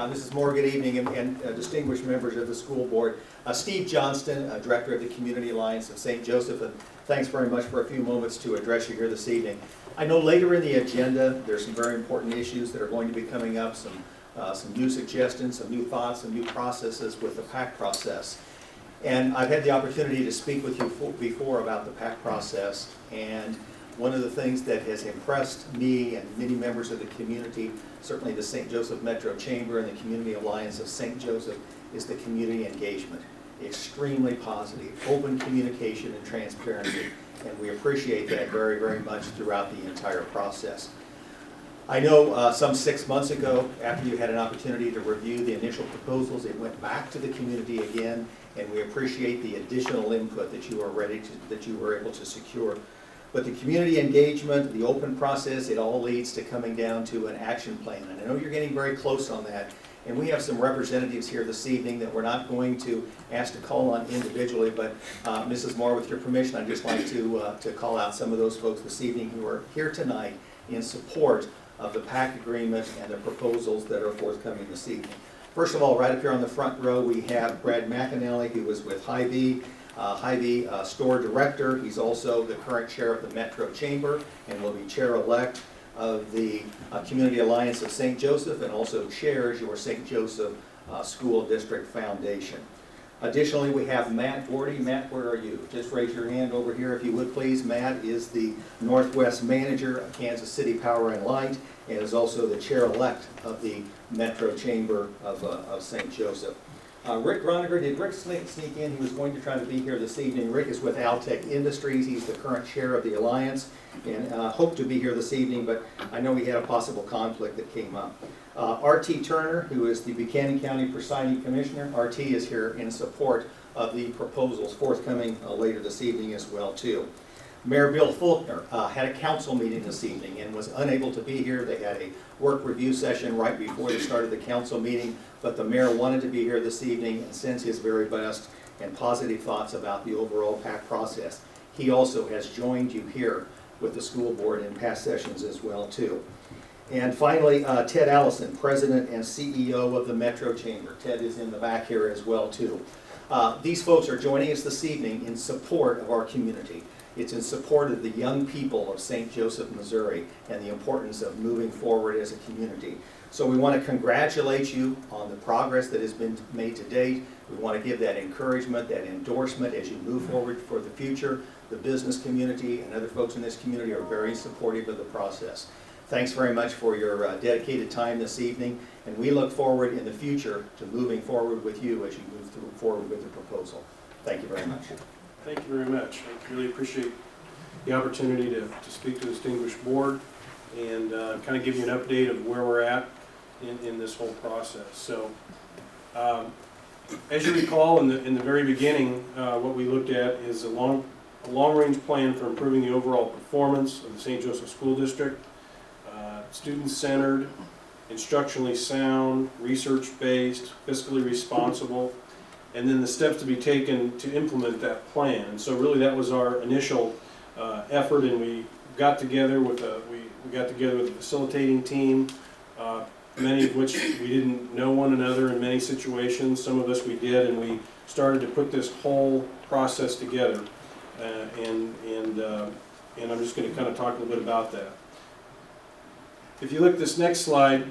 This is more good evening and distinguished members of the school board. Steve Johnston, Director of the Community Alliance of St. Joseph, and thanks very much for a few moments to address you here this evening. I know later in the agenda there's some very important issues that are going to be coming up, some new suggestions, some new thoughts, some new processes with the PAC process. And I've had the opportunity to speak with you before about the PAC process, and one of the things that has impressed me and many members of the community, certainly the St. Joseph Metro Chamber and the Community Alliance of St. Joseph, is the community engagement. Extremely positive, open communication and transparency, and we appreciate that very, very much throughout the entire process. I know some 6 months ago, after you had an opportunity to review the initial proposals, it went back to the community again, and we appreciate the additional input that you were able to secure. But the community engagement, the open process, it all leads to coming down to an action plan. And I know you're getting very close on that. And we have some representatives here this evening that we're not going to ask to call on individually, but Mrs. Moore, with your permission, I'd just like to call out some of those folks this evening who are here tonight in support of the PAC agreement and the proposals that are forthcoming this evening. First of all, right up here on the front row, we have Brad McAnally, who was with Hy-Vee. Hy-Vee store director. He's also the current chair of the Metro Chamber and will be chair-elect of the Community Alliance of St. Joseph, and also chairs your St. Joseph School District Foundation. Additionally, we have Matt Gordy. Matt, where are you? Just raise your hand over here if you would please. Matt is the Northwest Manager of Kansas City Power and Light and is also the chair-elect of the Metro Chamber of St. Joseph. Rick Groniger, did Rick sneak in? He was going to try to be here this evening. Rick is with Altec Industries. He's the current chair of the Alliance and hoped to be here this evening, but I know he had a possible conflict that came up. R.T. Turner, who is the Buchanan County Presiding Commissioner. R.T. is here in support of the proposals forthcoming later this evening as well, too. Mayor Bill Faulkner had a council meeting this evening and was unable to be here. They had a work review session right before the start of the council meeting, but the mayor wanted to be here this evening and sends his very best and positive thoughts about the overall PAC process. He also has joined you here with the school board in past sessions as well, too. And finally, Ted Allison, President and CEO of the Metro Chamber. Ted is in the back here as well, too. These folks are joining us this evening in support of our community. It's in support of the young people of St. Joseph, Missouri, and the importance of moving forward as a community. So we want to congratulate you on the progress that has been made to date. We want to give that encouragement, that endorsement as you move forward for the future. The business community and other folks in this community are very supportive of the process. Thanks very much for your dedicated time this evening, and we look forward in the future to moving forward with you as you move forward with the proposal. Thank you very much. Thank you very much. I really appreciate the opportunity to speak to the distinguished board and kind of give you an update of where we're at in this whole process. So, as you recall, in the very beginning, what we looked at is a long-range plan for improving the overall performance of the St. Joseph School District, student-centered, instructionally sound, research-based, fiscally responsible, and then the steps to be taken to implement that plan. And so really that was our initial effort, and we got together with a facilitating team, many of which we didn't know one another in many situations. Some of us we did, and we started to put this whole process together. And I'm just going to kind of talk a little bit about that. If you look, this next slide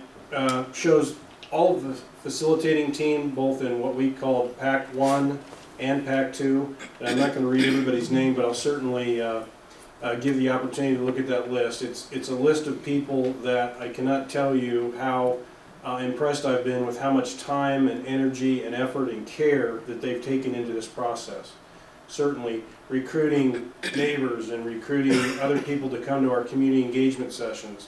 shows all of the facilitating team, both in what we call PAC 1 and PAC 2. And I'm not going to read everybody's name, but I'll certainly give the opportunity to look at that list. It's a list of people that I cannot tell you how impressed I've been with how much time and energy and effort and care that they've taken into this process. Certainly recruiting neighbors and recruiting other people to come to our community engagement sessions.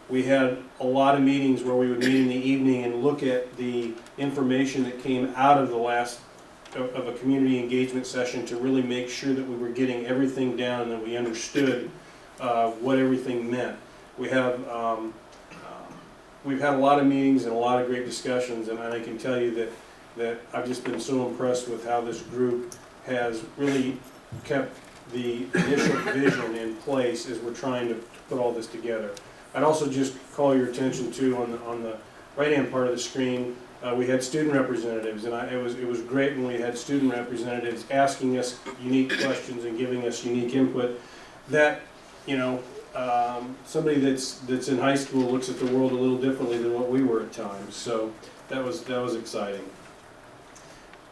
We had a lot of meetings where we would meet in the evening and look at the information that came out of the last of a community engagement session to really make sure that we were getting everything down and that we understood what everything meant. We've had a lot of meetings and a lot of great discussions, and I can tell you that I've just been so impressed with how this group has really kept the initial vision in place as we're trying to put all this together. I'd also just call your attention to on right-hand part of the screen, we had student representatives, and it was great when we had student representatives asking us unique questions and giving us unique input. That, you know, somebody that's in high school looks at the world a little differently than what we were at times. So that was exciting.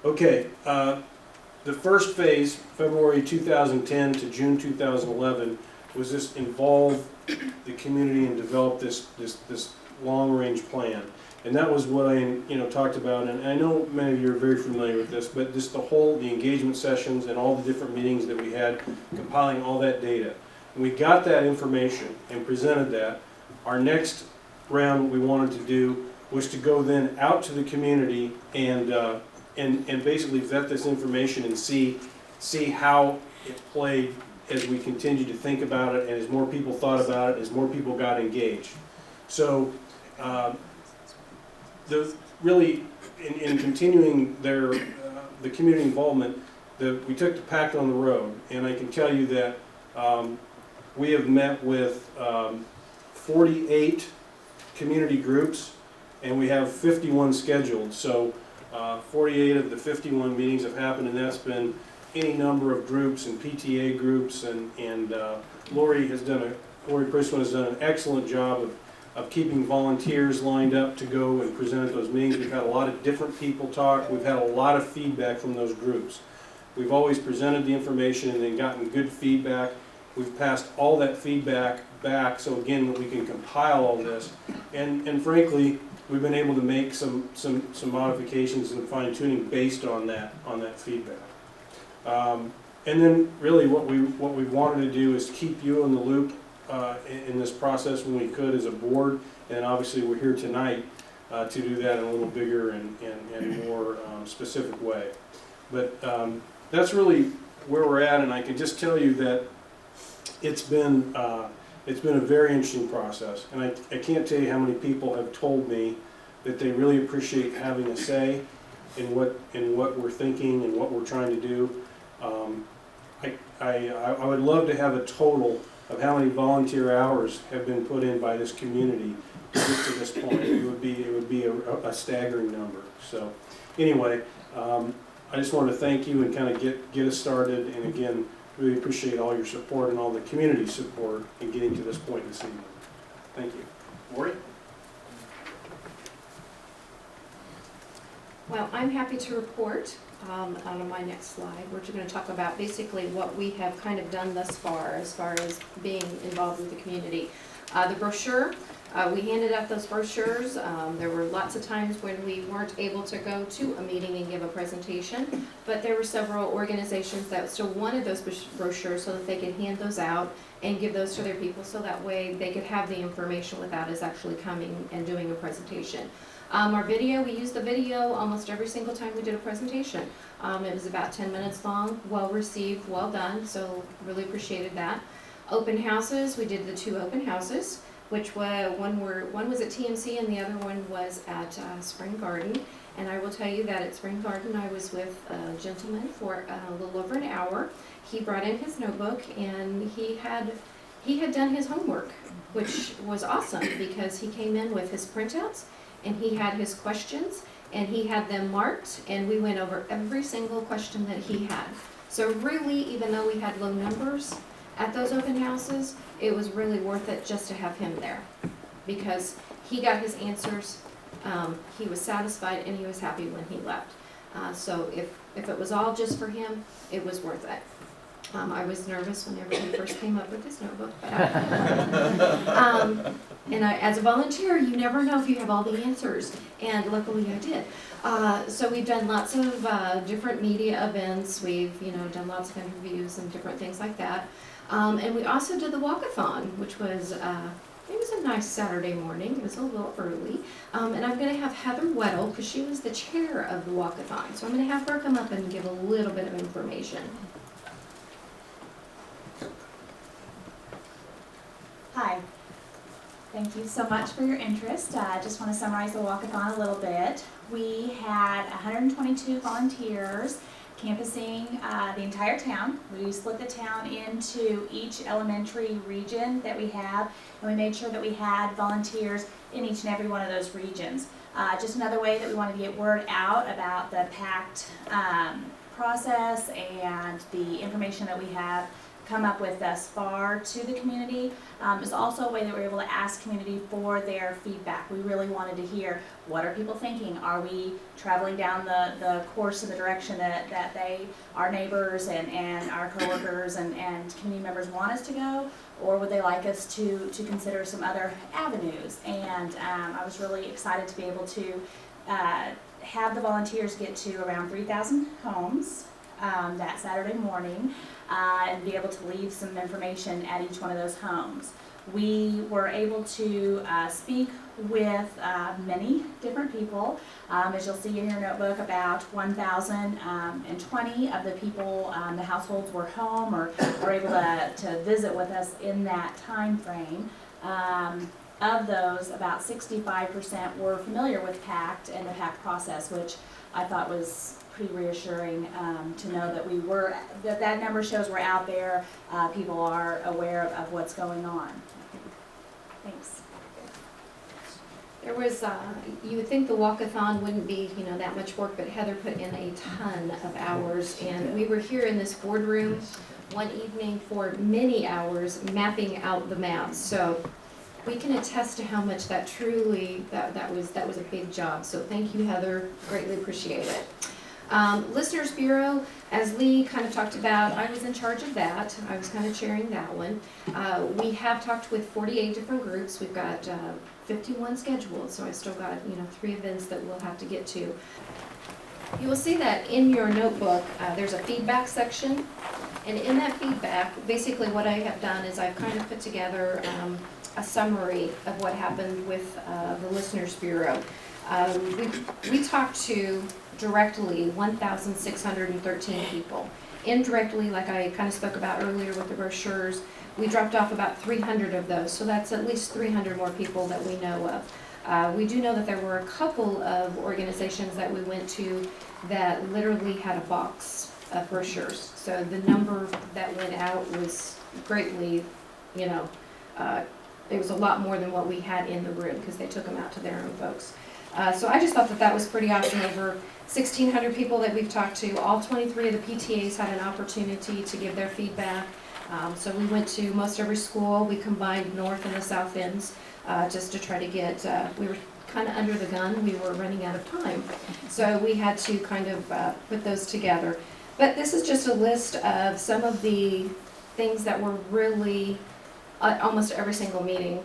Okay, the first phase, February 2010 to June 2011, was just involve the community and develop this long-range plan. And that was what I talked about, and I know many of you are very familiar with this, but just the engagement sessions and all the different meetings that we had, compiling all that data. And we got that information and presented that. Our next round, what we wanted to do was to go then out to the community and basically vet this information and see how it played as we continued to think about it, and as more people thought about it, as more people got engaged. So really, in continuing the community involvement, we took the pact on the road, and I can tell you that we have met with 48 community groups, and we have 51 scheduled. So 48 of the 51 meetings have happened, and that's been any number of groups and PTA groups, and Lori Prisman has done an excellent job of keeping volunteers lined up to go and present at those meetings. We've had a lot of different people talk. We've had a lot of feedback from those groups. We've always presented the information and then gotten good feedback. We've passed all that feedback back, so again, we can compile all this. And frankly, we've been able to make some modifications and fine-tuning based on that feedback. And then really what we wanted to do is keep you in the loop in this process when we could as a board, and obviously we're here tonight to do that in a little bigger and more specific way. But that's really where we're at, and I can just tell you that it's been a very interesting process, and I can't tell you how many people have told me that they really appreciate having a say in what we're thinking and what we're trying to do. I would love to have a total of how many volunteer hours have been put in by this community to get to this point. It would be a staggering number. So anyway, I just wanted to thank you and kind of get us started, and again, really appreciate all your support and all the community support in getting to this point this evening. Thank you. Lori? Well, I'm happy to report on my next slide. We're just going to talk about basically what we have kind of done thus far as being involved with the community. The brochure, we handed out those brochures. There were lots of times when we weren't able to go to a meeting and give a presentation, but there were several organizations that still wanted those brochures so that they could hand those out and give those to their people, so that way they could have the information without us actually coming and doing a presentation. Our video, we used the video almost every single time we did a presentation. It was about 10 minutes long, well received, well done, so really appreciated that. Open houses, we did the 2 open houses, which were, one was at TMC and the other one was at Spring Garden. And I will tell you that at Spring Garden I was with a gentleman for a little over an hour. He brought in his notebook and he had done his homework, which was awesome because he came in with his printouts and he had his questions and he had them marked, and we went over every single question that he had. So really, even though we had low numbers at those open houses, it was really worth it just to have him there because he got his answers, he was satisfied, and he was happy when he left. So if it was all just for him, it was worth it. I was nervous whenever he first came up with his notebook, but and as a volunteer, you never know if you have all the answers, and luckily I did. So we've done lots of different media events. We've done lots of interviews and different things like that. And we also did the walkathon, which was it was a nice Saturday morning. It was a little early, and I'm going to have Heather Weddle, because she was the chair of the walkathon. So I'm going to have her come up and give a little bit of information. Hi. Thank you so much for your interest. I just want to summarize the walkathon a little bit. We had 122 volunteers canvassing the entire town. We split the town into each elementary region that we have, and we made sure that we had volunteers in each and every one of those regions. Just another way that we wanted to get word out about the PACT process and the information that we have come up with thus far to the community is also a way that we're able to ask community for their feedback. We really wanted to hear, what are people thinking? Are we traveling down the course and the direction that they, our neighbors and our coworkers and community members want us to go? Or would they like us to consider some other avenues? And I was really excited to be able to have the volunteers get to around 3,000 homes that Saturday morning and be able to leave some information at each one of those homes. We were able to speak with many different people. As you'll see in your notebook, about 1,020 of the people, the households were home or were able to visit with us in that time frame. Of those, about 65% were familiar with PACT and the PACT process, which I thought was pretty reassuring to know that that number shows we're out there, people are aware of what's going on. Thanks. There was, you would think the walkathon wouldn't be, that much work, but Heather put in a ton of hours, and we were here in this boardroom one evening for many hours mapping out the maps. So we can attest to how much that truly, that was a big job. So thank you, Heather, greatly appreciate it. Listeners Bureau, as Lee kind of talked about, I was in charge of that. I was kind of chairing that one. We have talked with 48 different groups. We've got 51 scheduled, so I still got 3 events that we'll have to get to. You will see that in your notebook, there's a feedback section, and in that feedback, basically what I have done is I've kind of put together a summary of what happened with the Listeners Bureau. We talked to directly 1,613 people. Indirectly, like I kind of spoke about earlier with the brochures, we dropped off about 300 of those, so that's at least 300 more people that we know of. We do know that there were a couple of organizations that we went to that literally had a box of brochures. So the number that went out was greatly, it was a lot more than what we had in the room because they took them out to their own folks. So I just thought that was pretty awesome. Over 1,600 people that we've talked to, all 23 of the PTAs had an opportunity to give their feedback. So we went to most every school. We combined north and the south ends just to try to get, we were kind of under the gun. We were running out of time. So we had to kind of put those together. But this is just a list of some of the things that were really, almost every single meeting,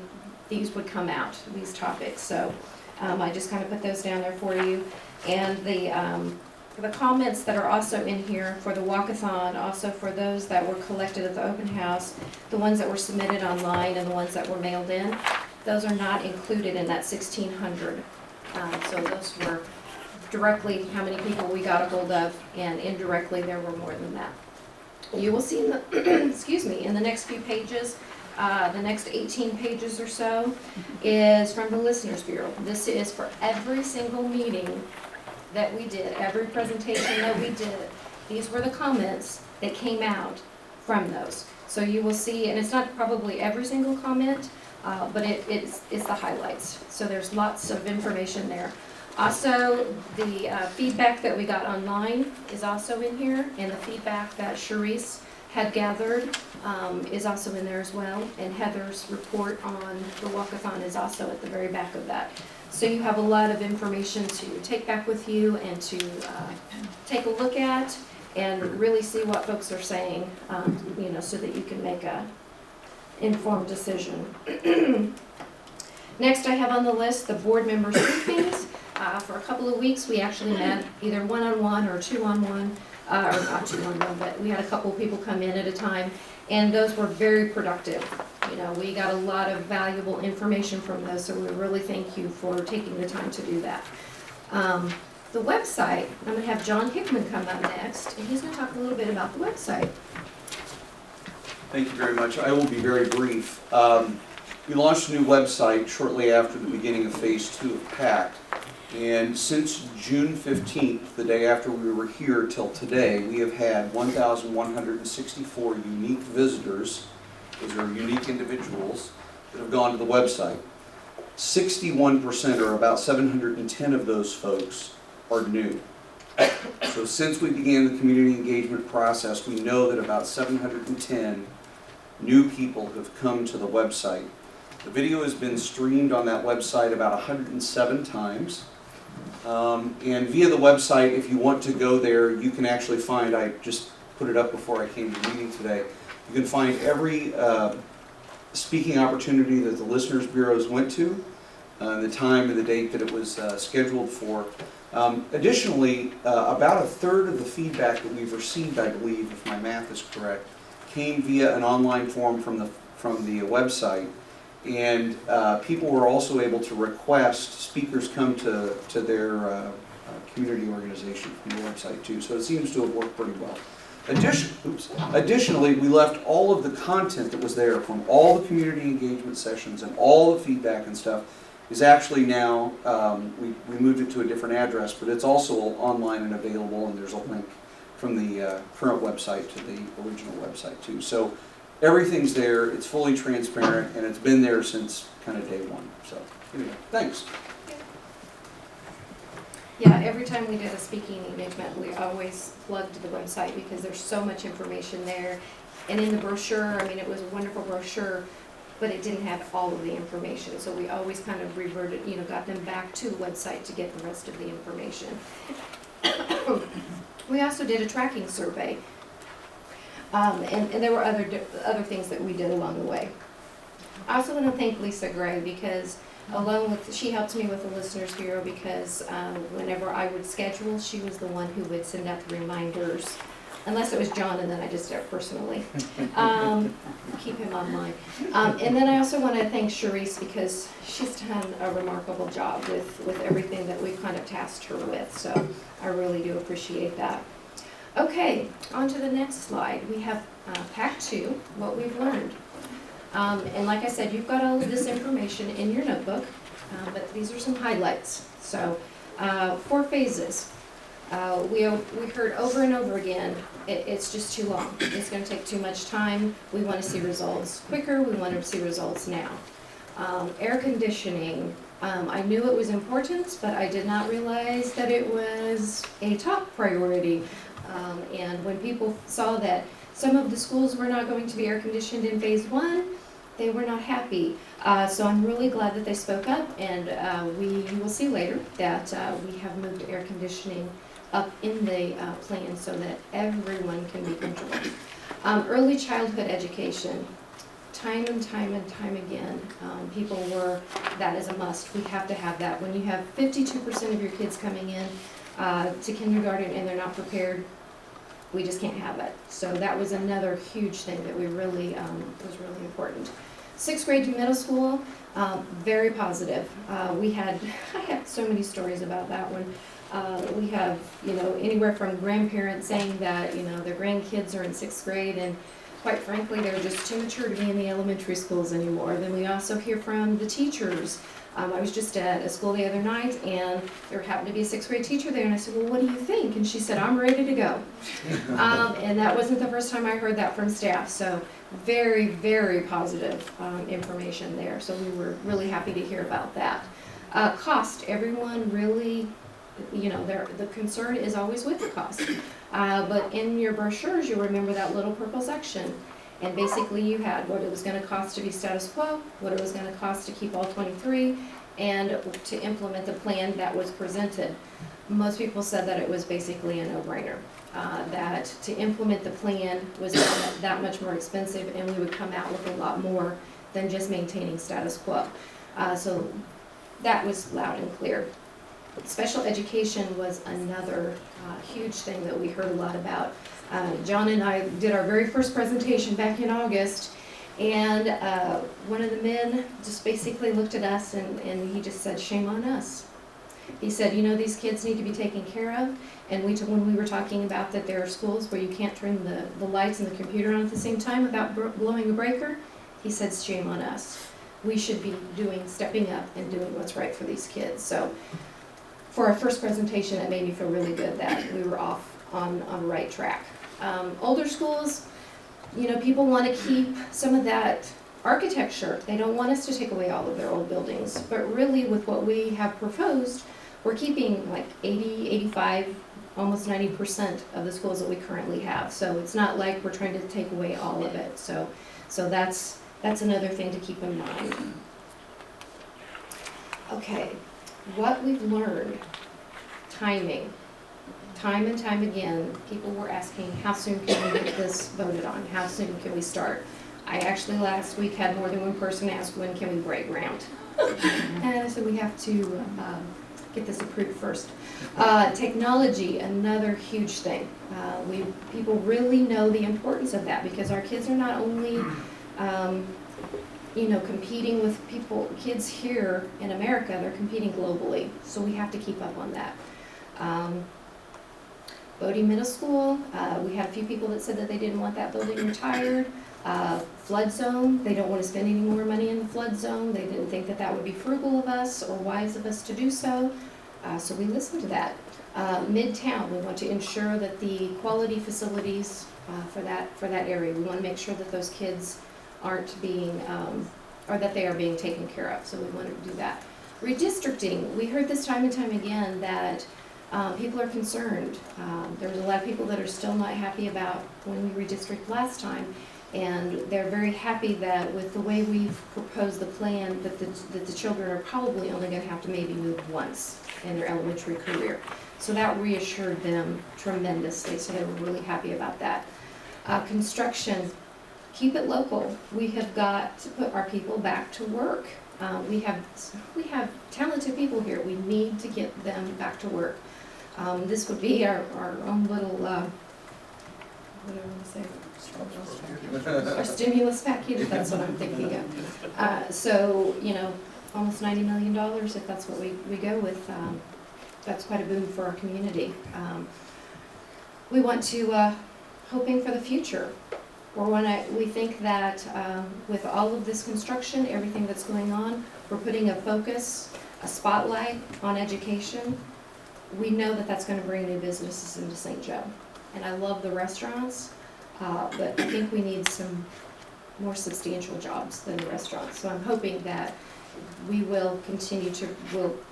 these would come out, these topics. So I just kind of put those down there for you. And the comments that are also in here for the walkathon, also for those that were collected at the open house, the ones that were submitted online and the ones that were mailed in, those are not included in that 1,600. So those were directly how many people we got a hold of, and indirectly there were more than that. You will see in the, excuse me, in the next few pages, the next 18 pages or so is from the Listeners Bureau. This is for every single meeting that we did, every presentation that we did. These were the comments that came out from those. So you will see, and it's not probably every single comment, but it's the highlights. So there's lots of information there. Also, the feedback that we got online is also in here, and the feedback that Charisse had gathered is also in there as well, and Heather's report on the walkathon is also at the very back of that. So you have a lot of information to take back with you and to take a look at and really see what folks are saying, so that you can make a informed decision. Next I have on the list the board member briefings. For a couple of weeks we actually met either one-on-one or two-on-one, or not two-on-one, but we had a couple of people come in at a time, and those were very productive. We got a lot of valuable information from those, so we really thank you for taking the time to do that. The website, I'm going to have John Hickman come up next, and he's going to talk a little bit about the website. Thank you very much. I will be very brief. We launched a new website shortly after the beginning of Phase 2 of PACT. And since June 15th, the day after we were here till today, we have had 1,164 unique visitors. Those are unique individuals that have gone to the website. 61%, or about 710 of those folks, are new. So since we began the community engagement process, we know that about 710 new people have come to the website. The video has been streamed on that website about 107 times. And via the website, if you want to go there, you can actually find, I just put it up before I came to the meeting today, you can find every speaking opportunity that the Listeners Bureaus went to, the time and the date that it was scheduled for. Additionally, about a third of the feedback that we've received, I believe, if my math is correct, came via an online form from the website. And people were also able to request speakers come to their community organization from the website too. So it seems to have worked pretty well. Additionally, we left all of the content that was there from all the community engagement sessions and all the feedback and stuff is actually now, we moved it to a different address, but it's also online and available, and there's a link from the current website to the original website too. So everything's there, it's fully transparent, and it's been there since kind of day one. So anyway, thanks. Yeah, every time we did a speaking engagement, we always plugged the website because there's so much information there. And in the brochure, I mean, it was a wonderful brochure, but it didn't have all of the information. So we always kind of reverted, got them back to the website to get the rest of the information. We also did a tracking survey. And there were other things that we did along the way. I also want to thank Lisa Gray because she helped me with the Listeners Bureau because whenever I would schedule, she was the one who would send out the reminders. Unless it was John, and then I just did it personally. Keep him on mind. And then I also want to thank Charisse because she's done a remarkable job with everything that we've kind of tasked her with. So I really do appreciate that. Okay, on to the next slide. We have Pack 2, what we've learned. And like I said, you've got all of this information in your notebook, but these are some highlights. So 4 phases. We heard over and over again, it's just too long. It's going to take too much time. We want to see results quicker. We want to see results now. Air conditioning. I knew it was important, but I did not realize that it was a top priority. And when people saw that some of the schools were not going to be air conditioned in phase 1, they were not happy. So I'm really glad that they spoke up, and you will see later that we have moved air conditioning up in the plan so that everyone can be comfortable. Early childhood education. Time and time and time again, that is a must. We have to have that. When you have 52% of your kids coming in to kindergarten and they're not prepared, we just can't have it. So that was another huge thing that we really, was really important. 6th grade to middle school, very positive. I have so many stories about that one. We have, anywhere from grandparents saying that, their grandkids are in 6th grade and quite frankly, they're just too mature to be in the elementary schools anymore. Then we also hear from the teachers. I was just at a school the other night and there happened to be a 6th grade teacher there and I said, well, what do you think? And she said, I'm ready to go. And that wasn't the first time I heard that from staff. So very, very positive information there. So we were really happy to hear about that. Cost, everyone really, the concern is always with the cost. But in your brochures, you'll remember that little purple section. And basically you had what it was going to cost to be status quo, what it was going to cost to keep all 23, and to implement the plan that was presented. Most people said that it was basically a no-brainer, that to implement the plan was that much more expensive and we would come out with a lot more than just maintaining status quo. So that was loud and clear. Special education was another huge thing that we heard a lot about. John and I did our very first presentation back in August, and one of the men just basically looked at us and he just said, shame on us. He said, these kids need to be taken care of, and when we were talking about that there are schools where you can't turn the lights and the computer on at the same time without blowing a breaker, he said, shame on us. We should be stepping up and doing what's right for these kids. So for our first presentation, it made me feel really good that we were off on the right track. Older schools, people want to keep some of that Architecture, they don't want us to take away all of their old buildings, but really with what we have proposed, we're keeping like 80, 85, almost 90% of the schools that we currently have. So it's not like we're trying to take away all of it. So that's another thing to keep in mind. Okay, what we've learned, timing. Time and time again, people were asking, how soon can we get this voted on? How soon can we start? I actually last week had more than one person ask, when can we break ground? And so we have to get this approved first. Technology, another huge thing. People really know the importance of that because our kids are not only competing with kids here in America, they're competing globally. So we have to keep up on that. Bodie Middle School, we had a few people that said that they didn't want that building retired. Flood zone, they don't want to spend any more money in the flood zone. They didn't think that that would be frugal of us or wise of us to do so. So we listened to that. Midtown, we want to ensure that the quality facilities for that area, we want to make sure that those kids aren't being, or that they are being taken care of. So we want to do that. Redistricting, we heard this time and time again that people are concerned. There's a lot of people that are still not happy about when we redistricted last time, and they're very happy that with the way we've proposed the plan, that the children are probably only going to have to maybe move once in their elementary career. So that reassured them tremendously, so they were really happy about that. Construction, keep it local. We have got to put our people back to work. We have talented people here. We need to get them back to work. This would be our own little, what do I want to say? Our stimulus package, that's what I'm thinking of. So, almost $90 million, if that's what we go with, that's quite a boom for our community. We want to, hoping for the future. We think that with all of this construction, everything that's going on, we're putting a focus, a spotlight on education. We know that that's going to bring new businesses into St. Joe. And I love the restaurants, but I think we need some more substantial jobs than the restaurants. So I'm hoping that we will continue to,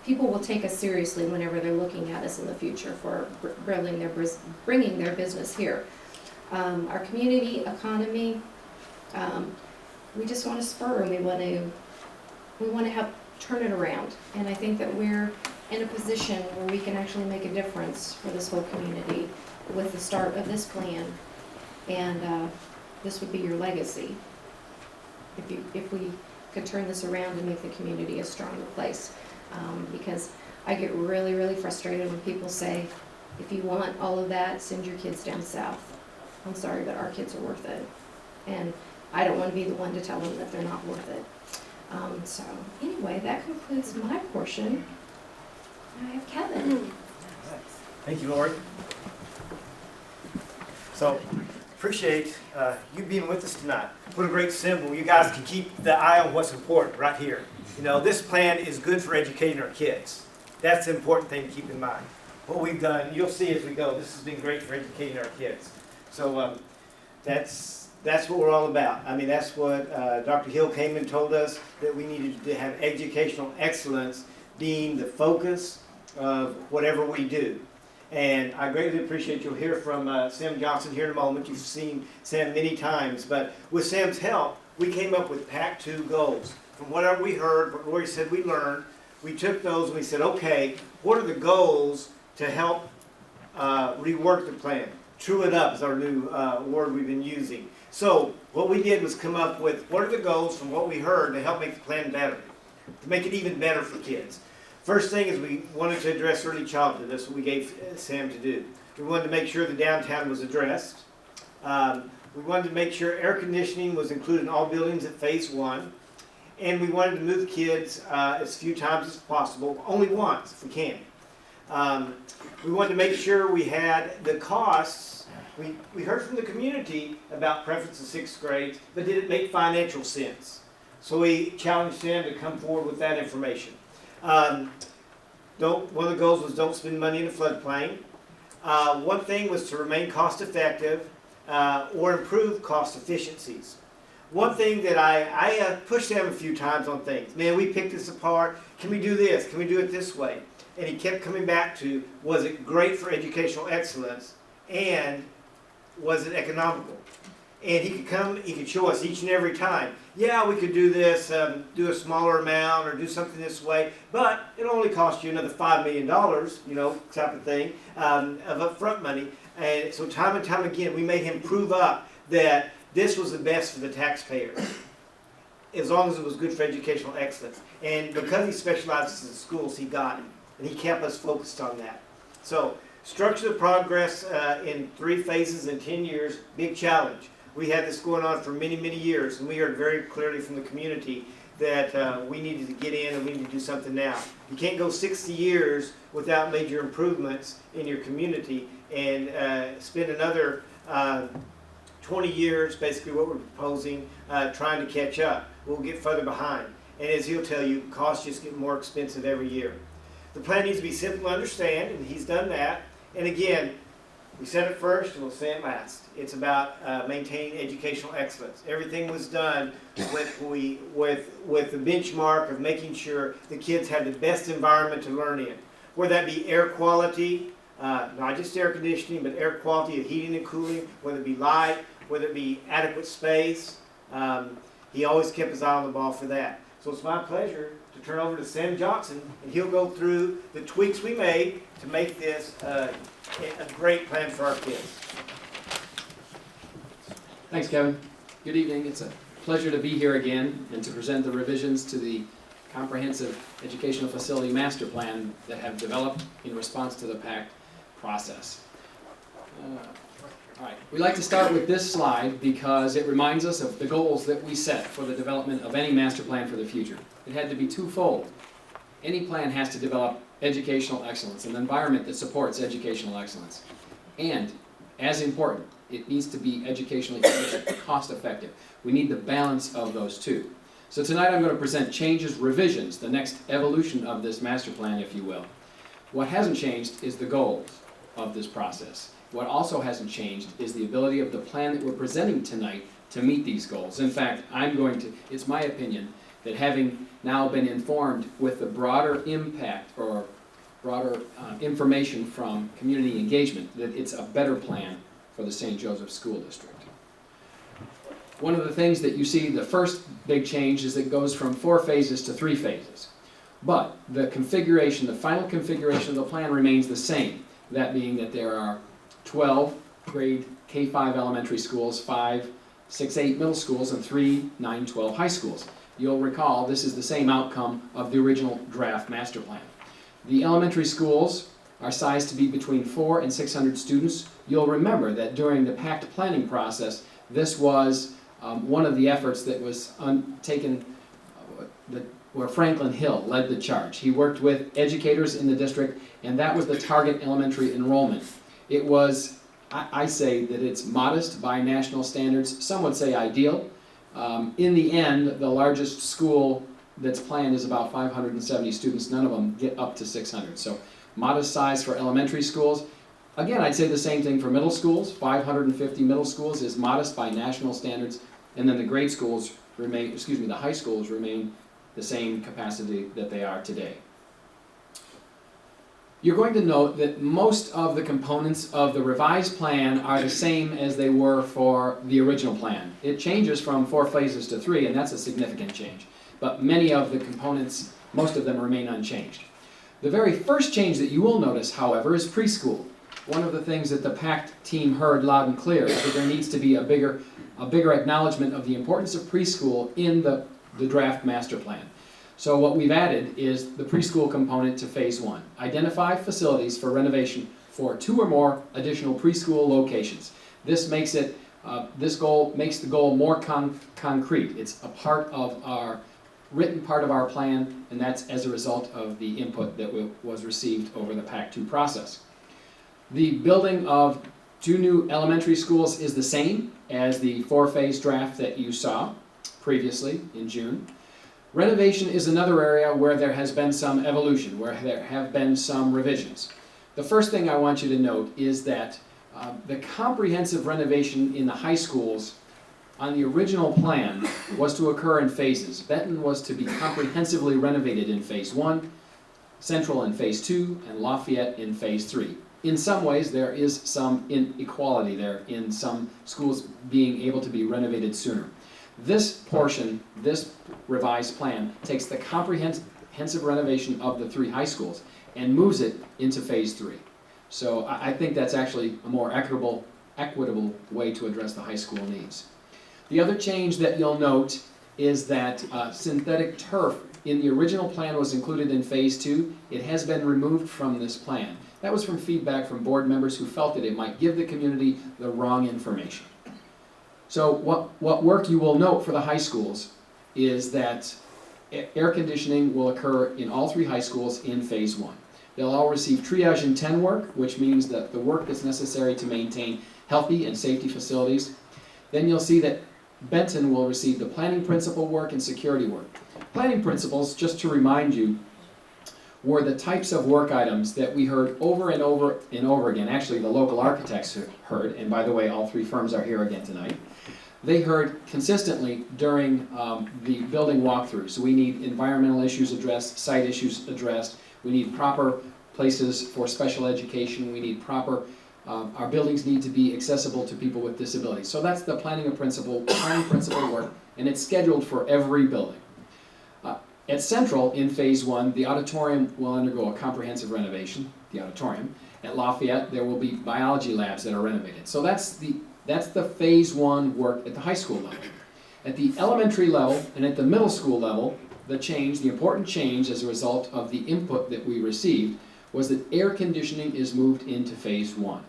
people will take us seriously whenever they're looking at us in the future for bringing their business here. Our community economy, we just want to spur and we want to help turn it around. And I think that we're in a position where we can actually make a difference for this whole community with the start of this plan. And this would be your legacy if we could turn this around and make the community a stronger place. Because I get really, really frustrated when people say, if you want all of that, send your kids down south. I'm sorry, but our kids are worth it. And I don't want to be the one to tell them that they're not worth it. So anyway, that concludes my portion. I have Kevin. Thank you, Lori. So, appreciate you being with us tonight. What a great symbol. You guys can keep the eye on what's important right here. This plan is good for educating our kids. That's the important thing to keep in mind. What we've done, you'll see as we go, this has been great for educating our kids. So that's what we're all about. I mean, that's what Dr. Hill came and told us, that we needed to have educational excellence being the focus of whatever we do. And I greatly appreciate you'll hear from Sam Johnson here in a moment. You've seen Sam many times, but with Sam's help, we came up with PAC 2 goals. From whatever we heard, what Lori said we learned, we took those and we said, okay, what are the goals to help rework the plan? True it up is our new word we've been using. So what we did was come up with what are the goals from what we heard to help make the plan better, to make it even better for kids. First thing is we wanted to address early childhood. That's what we gave Sam to do. We wanted to make sure the downtown was addressed. We wanted to make sure air conditioning was included in all buildings at phase 1. And we wanted to move kids as few times as possible, only once if we can. We wanted to make sure we had the costs. We heard from the community about preference in 6th grade, but did it make financial sense? So we challenged them to come forward with that information. One of the goals was don't spend money in a floodplain. One thing was to remain cost effective or improve cost efficiencies. one thing that I pushed him a few times on things. Man, we picked this apart. Can we do this? Can we do it this way? And he kept coming back to, was it great for educational excellence, and was it economical? And he could show us each and every time, yeah, we could do this, do a smaller amount or do something this way, but it'll only cost you another $5 million, you know, type of thing, of upfront money. And so time and time again, we made him prove up that this was the best for the taxpayers, as long as it was good for educational excellence. And because he specializes in schools, he got it. And he kept us focused on that. So, structure the progress in 3 phases in 10 years, big challenge. We had this going on for many, many years, and we heard very clearly from the community that we needed to get in and we need to do something now. You can't go 60 years without major improvements in your community and spend another 20 years, basically what we're proposing, trying to catch up. We'll get further behind. And as he'll tell you, costs just get more expensive every year. The plan needs to be simple to understand, and he's done that. And again, we said it first and we'll say it last. It's about maintaining educational excellence. Everything was done with the benchmark of making sure the kids have the best environment to learn in. Whether that be air quality, not just air conditioning, but air quality of heating and cooling, whether it be light, whether it be adequate space. He always kept his eye on the ball for that. So it's my pleasure to turn over to Sam Johnson, and he'll go through the tweaks we made to make this a great plan for our kids. Thanks, Kevin. Good evening. It's a pleasure to be here again and to present the revisions to the Comprehensive Educational Facility Master Plan that have developed in response to the PACT process. All right. We like to start with this slide because it reminds us of the goals that we set for the development of any master plan for the future. It had to be twofold. Any plan has to develop educational excellence, an environment that supports educational excellence. And, as important, it needs to be educationally cost effective. We need the balance of those two. So tonight I'm going to present changes, revisions, the next evolution of this master plan, if you will. What hasn't changed is the goals of this process. What also hasn't changed is the ability of the plan that we're presenting tonight to meet these goals. In fact, it's my opinion that having now been informed with the broader impact or broader information from community engagement, that it's a better plan for the St. Joseph School District. One of the things that you see, the first big change is it goes from 4 phases to 3 phases. But the configuration, the final configuration of the plan remains the same. That being that there are 12 grade K-5 elementary schools, 5, 6, 8 middle schools, and 3, 9, 12 high schools. You'll recall this is the same outcome of the original draft master plan. The elementary schools are sized to be between 400 and 600 students. You'll remember that during the PACT planning process, this was one of the efforts that was taken, where Franklin Hill led the charge. He worked with educators in the district, and that was the target elementary enrollment. It was, I say that it's modest by national standards. Some would say ideal. In the end, the largest school that's planned is about 570 students. None of them get up to 600. So modest size for elementary schools. Again, I'd say the same thing for middle schools. 550 middle schools is modest by national standards. And then the grade schools remain, the high schools remain the same capacity that they are today. You're going to note that most of the components of the revised plan are the same as they were for the original plan. It changes from 4 phases to 3, and that's a significant change. But many of the components, most of them remain unchanged. The very first change that you will notice, however, is preschool. One of the things that the PACT team heard loud and clear is that there needs to be a bigger acknowledgement of the importance of preschool in the draft master plan. So what we've added is the preschool component to phase 1. Identify facilities for renovation for 2 or more additional preschool locations. This makes it, this goal makes the goal more concrete. It's a part of our written part of our plan, and that's as a result of the input that was received over the PACT 2 process. The building of 2 new elementary schools is the same as the 4-phase draft that you saw previously in June. Renovation is another area where there has been some evolution, where there have been some revisions. The first thing I want you to note is that the comprehensive renovation in the high schools on the original plan was to occur in phases. Benton was to be comprehensively renovated in phase 1, Central in phase 2, and Lafayette in phase 3. In some ways, there is some inequality there in some schools being able to be renovated sooner. This portion, this revised plan, takes the comprehensive renovation of the 3 high schools and moves it into phase 3. So I think that's actually a more equitable way to address the high school needs. The other change that you'll note is that synthetic turf in the original plan was included in phase 2. It has been removed from this plan. That was from feedback from board members who felt that it might give the community the wrong information. So what work you will note for the high schools is that air conditioning will occur in all 3 high schools in phase 1. They'll all receive triage in 10 work, which means that the work that's necessary to maintain healthy and safety facilities. Then you'll see that Benton will receive the planning principle work and security work. Planning principles, just to remind you, were the types of work items that we heard over and over and over again. Actually, the local architects heard, and by the way, all 3 firms are here again tonight. They heard consistently during the building walkthrough. So we need environmental issues addressed, site issues addressed. We need proper places for special education. We need proper, our buildings need to be accessible to people with disabilities. So that's the planning principle work, and it's scheduled for every building. At Central, in phase 1, the auditorium will undergo a comprehensive renovation, the auditorium. At Lafayette, there will be biology labs that are renovated. So that's the phase 1 work at the high school level. At the elementary level and at the middle school level, the important change as a result of the input that we received was that air conditioning is moved into phase 1.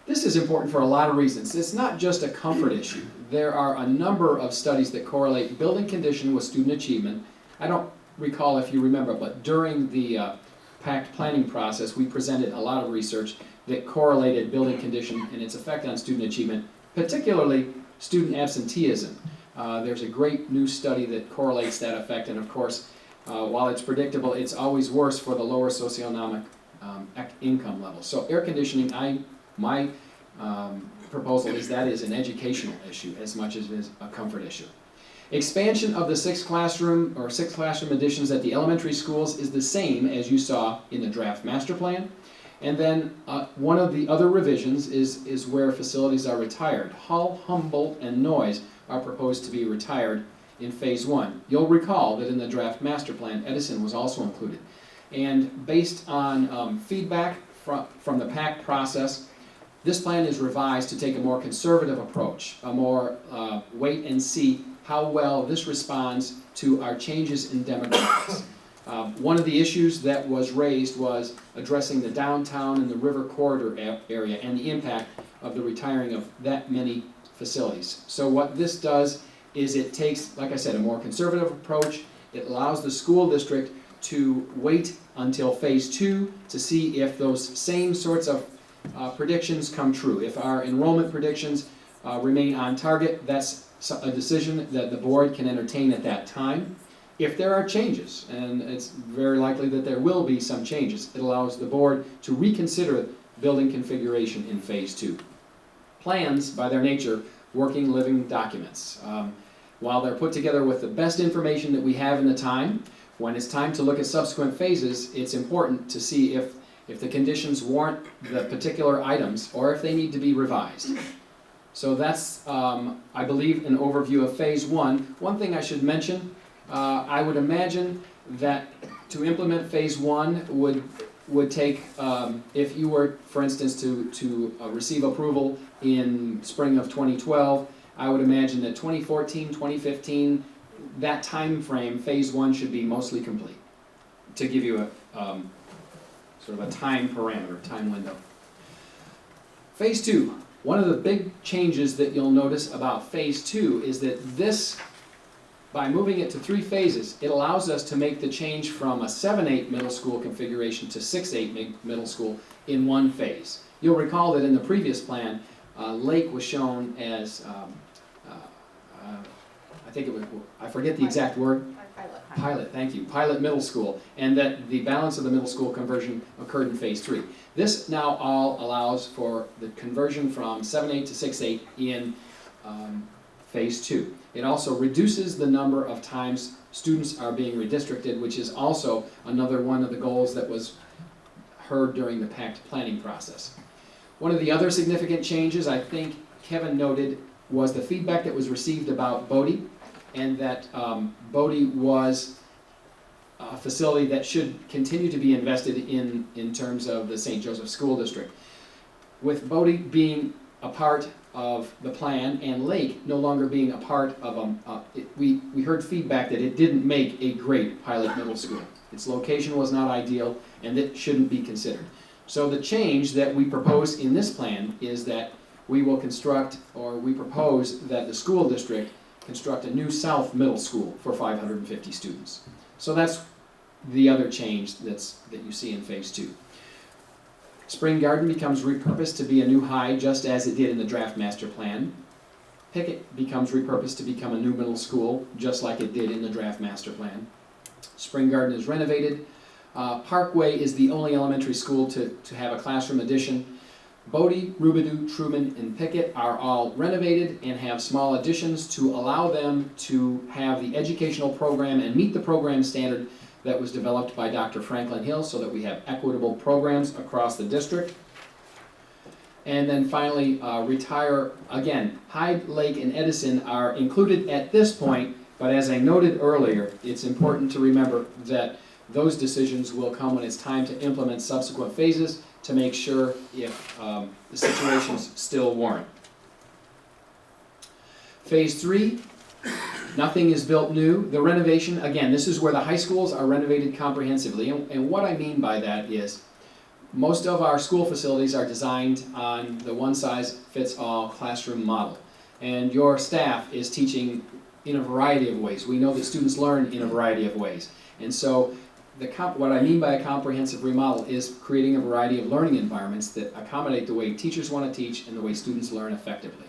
This is important for a lot of reasons. It's not just a comfort issue. There are a number of studies that correlate building condition with student achievement. I don't recall if you remember, but during the PACT planning process, we presented a lot of research that correlated building condition and its effect on student achievement, particularly student absenteeism. There's a great new study that correlates that effect, and of course, while it's predictable, it's always worse for the lower socioeconomic income levels. So air conditioning, my proposal is that is an educational issue as much as it is a comfort issue. Expansion of the 6 classroom additions at the elementary schools is the same as you saw in the draft master plan. And then one of the other revisions is where facilities are retired. Hull, Humboldt, and Noyes are proposed to be retired in phase 1. You'll recall that in the draft master plan, Edison was also included. And based on feedback from the PACT process, this plan is revised to take a more conservative approach, a more wait and see how well this responds to our changes in demographics. One of the issues that was raised was addressing the downtown and the river corridor area and the impact of the retiring of that many facilities. So what this does is it takes, like I said, a more conservative approach. It allows the school district to wait until phase 2 to see if those same sorts of predictions come true. If our enrollment predictions remain on target, that's a decision that the board can entertain at that time. If there are changes, and it's very likely that there will be some changes, it allows the board to reconsider building configuration in phase 2. Plans, by their nature, working living documents. While they're put together with the best information that we have in the time, when it's time to look at subsequent phases, it's important to see if the conditions warrant the particular items or if they need to be revised. So that's, I believe, an overview of phase 1. One thing I should mention, I would imagine that to implement phase 1 would take, if you were, for instance, to receive approval in spring of 2012, I would imagine that 2014, 2015, that time frame, phase 1 should be mostly complete, to give you a sort of a time parameter, time window. Phase 2. One of the big changes that you'll notice about phase 2 is that this, by moving it to 3 phases, it allows us to make the change from a 7-8 middle school configuration to 6-8 middle school in one phase. You'll recall that in the previous plan, Lake was shown as, I think it was, I forget the exact word. Pilot, thank you. Pilot middle school, and that the balance of the middle school conversion occurred in phase 3. This now all allows for the conversion from 7-8 to 6-8 in Phase 2. It also reduces the number of times students are being redistricted, which is also another one of the goals that was heard during the PACT planning process. One of the other significant changes, I think Kevin noted, was the feedback that was received about Bodie, and that Bodie was a facility that should continue to be invested in terms of the St. Joseph School District. With Bodie being a part of the plan and Lake no longer being a part of we heard feedback that it didn't make a great pilot middle school. Its location was not ideal and it shouldn't be considered. So the change that we propose in this plan is that we will construct, or we propose that the school district construct a new South Middle School for 550 students. So that's the other change that you see in Phase 2. Spring Garden becomes repurposed to be a new high, just as it did in the draft master plan. Pickett becomes repurposed to become a new middle school, just like it did in the draft master plan. Spring Garden is renovated. Parkway is the only elementary school to have a classroom addition. Bodie, Rubidoux, Truman, and Pickett are all renovated and have small additions to allow them to have the educational program and meet the program standard that was developed by Dr. Franklin Hill, so that we have equitable programs across the district. And then finally, retire, again, Hyde, Lake, and Edison are included at this point, but as I noted earlier, it's important to remember that those decisions will come when it's time to implement subsequent phases to make sure if the situations still warrant. Phase 3, nothing is built new. The renovation, again, this is where the high schools are renovated comprehensively. And what I mean by that is most of our school facilities are designed on the one-size-fits-all classroom model. And your staff is teaching in a variety of ways. We know that students learn in a variety of ways. And so what I mean by a comprehensive remodel is creating a variety of learning environments that accommodate the way teachers want to teach and the way students learn effectively.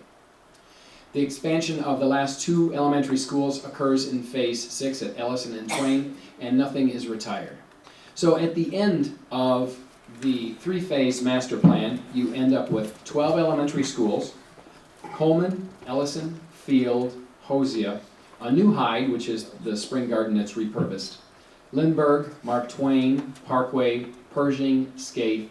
The expansion of the last 2 elementary schools occurs in Phase 6 at Ellison and Twain, and nothing is retired. So at the end of the 3-phase master plan, you end up with 12 elementary schools, Coleman, Ellison, Field, Hosea, a new Hyde, which is the Spring Garden that's repurposed, Lindbergh, Mark Twain, Parkway, Pershing, Scaife,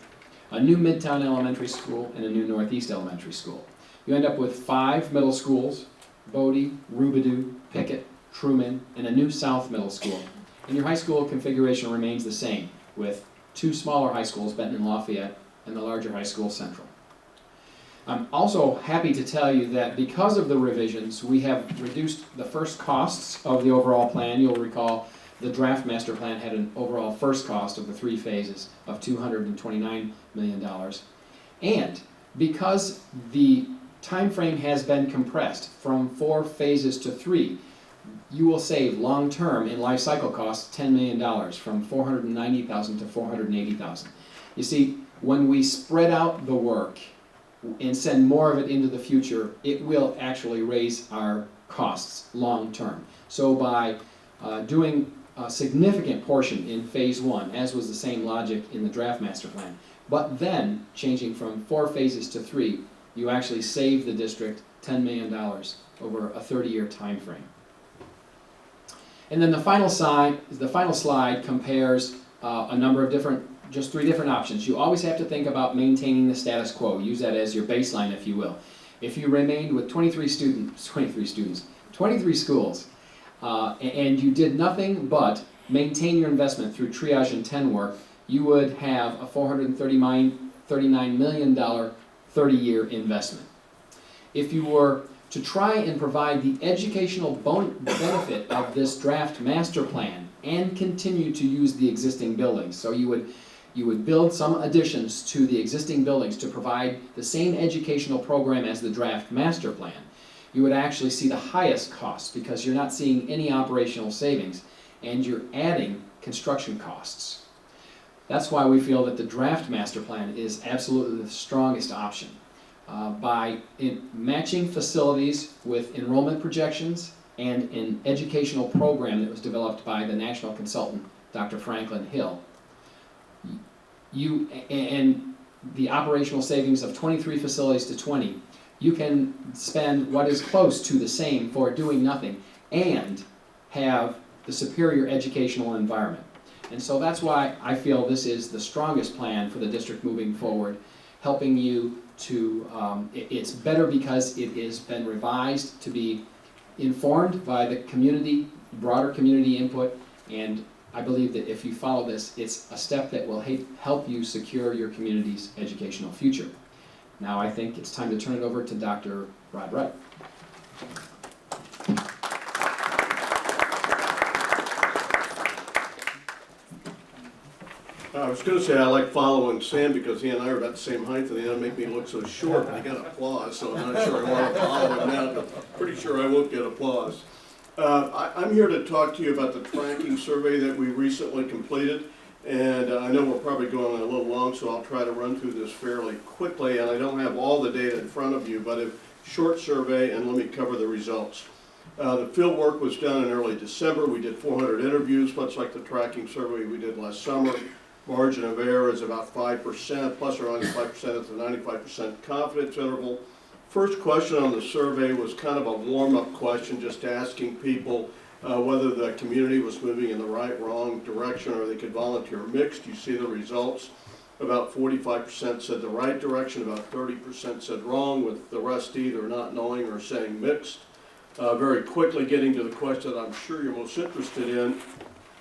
a new Midtown Elementary School, and a new Northeast Elementary School. You end up with 5 middle schools, Bodie, Rubidoux, Pickett, Truman, and a new South Middle School. And your high school configuration remains the same, with 2 smaller high schools, Benton and Lafayette, and the larger high school, Central. I'm also happy to tell you that because of the revisions, we have reduced the first costs of the overall plan. You'll recall the draft master plan had an overall first cost of the 3 phases of $229 million. And because the time frame has been compressed from 4 phases to 3, you will save long-term in life cycle costs $10 million, from $490,000 to $480,000. You see, when we spread out the work and send more of it into the future, it will actually raise our costs long-term. So by doing a significant portion in Phase 1, as was the same logic in the draft master plan, but then changing from 4 phases to 3, you actually save the district $10 million over a 30-year time frame. And then the final slide compares a number of just 3 different options. You always have to think about maintaining the status quo. Use that as your baseline, if you will. If you remained with 23 schools, and you did nothing but maintain your investment through triage and 10 work, you would have a $439 million 30-year investment. If you were to try and provide the educational benefit of this draft master plan and continue to use the existing buildings, so you would build some additions to the existing buildings to provide the same educational program as the draft master plan, you would actually see the highest costs because you're not seeing any operational savings and you're adding construction costs. That's why we feel that the draft master plan is absolutely the strongest option. By matching facilities with enrollment projections and an educational program that was developed by the national consultant, Dr. Franklin Hill, and the operational savings of 23 facilities to 20, you can spend what is close to the same for doing nothing and have the superior educational environment. And so that's why I feel this is the strongest plan for the district moving forward, helping you to, it's better because it has been revised to be informed by the community, broader community input, and I believe that if you follow this, it's a step that will help you secure your community's educational future. Now I think it's time to turn it over to Dr. Rod Wright. I was gonna say I like following Sam because he and I are about the same height and they don't make me look so short, but he got applause, so I'm not sure I want to follow him now, but pretty sure I won't get applause. I'm here to talk to you about the tracking survey that we recently completed, and I know we're probably going a little long, so I'll try to run through this fairly quickly, and I don't have all the data in front of you, but a short survey, and let me cover the results. The field work was done in early December. We did 400 interviews, much like the tracking survey we did last summer. Margin of error is about 5%, plus or minus 5% at the 95% confidence interval. First question on the survey was kind of a warm-up question, just asking people whether the community was moving in the right, wrong direction, or they could volunteer mixed. You see the results. About 45% said the right direction, about 30% said wrong, with the rest either not knowing or saying mixed. Very quickly getting to the question that I'm sure you're most interested in,